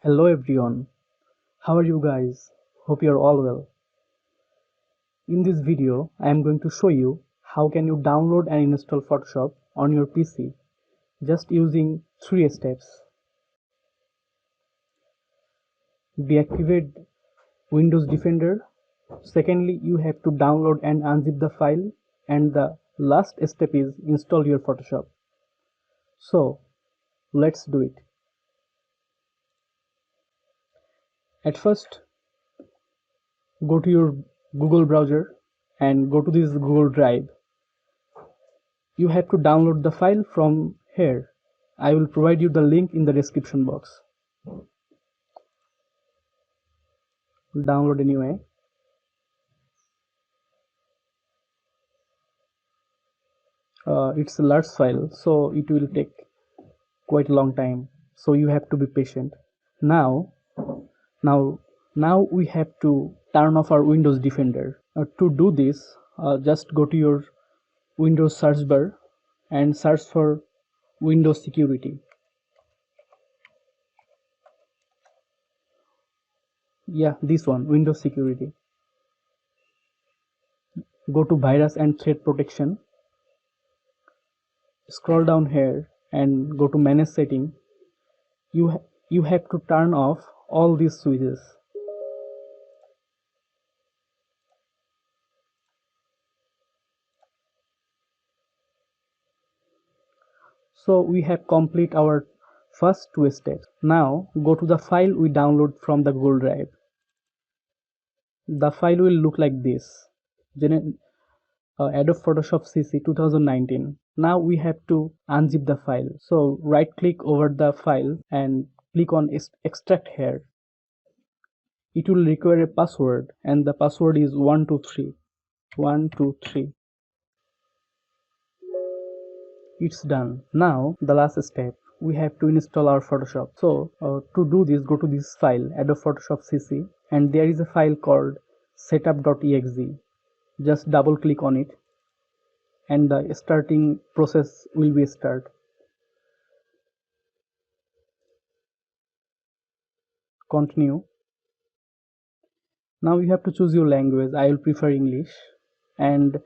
Hello everyone, how are you guys? Hope you are all well. In this video, I am going to show you how can you download and install Photoshop on your PC just using 3 steps. Deactivate Windows Defender. Secondly, you have to download and unzip the file, and the last step is install your Photoshop. So, let's do it. At first, go to your Google browser and go to this Google Drive. You have to download the file from here. I will provide you the link in the description box. Download anyway. It's a large file, so it will take quite a long time, so you have to be patient. Now we have to turn off our Windows Defender. To do this, just go to your Windows search bar and search for Windows Security. Yeah, this one, Windows Security. Go to Virus and Threat Protection. Scroll down here and go to Manage Setting. You have to turn off all these switches. So we have complete our first 2 steps. Now go to the file we download from the Google Drive. The file will look like this. Adobe Photoshop CC 2019. Now we have to unzip the file. So right click over the file and click on extract here. It will require a password, and the password is 123. 123. It's done. Now the last step, we have to install our Photoshop. So to do this, go to this file, Adobe Photoshop CC, and there is a file called setup.exe. Just double click on it and the starting process will be start. Continue. Now you have to choose your language. I will prefer English, and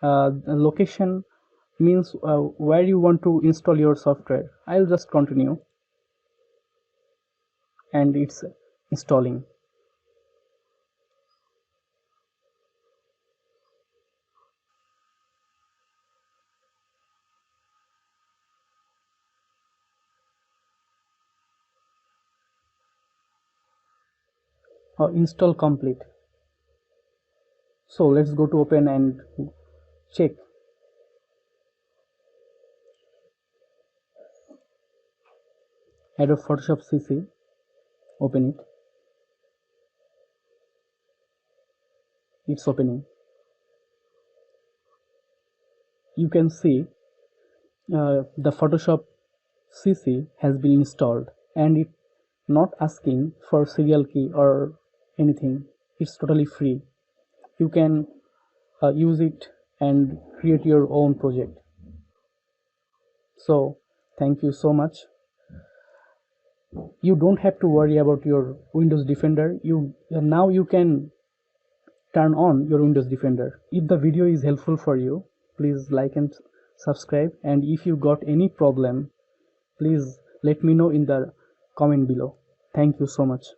location means where you want to install your software. I'll just continue, and it's installing. Install complete. So let's go to open and check. Adobe Photoshop CC, open it. It's opening. You can see the Photoshop CC has been installed, and it's not asking for serial key or anything. It's totally free. You can use it and create your own project. So thank you so much. You don't have to worry about your Windows Defender. Now you can turn on your Windows Defender. If the video is helpful for you, please like and subscribe, and if you got any problem, please let me know in the comment below. Thank you so much.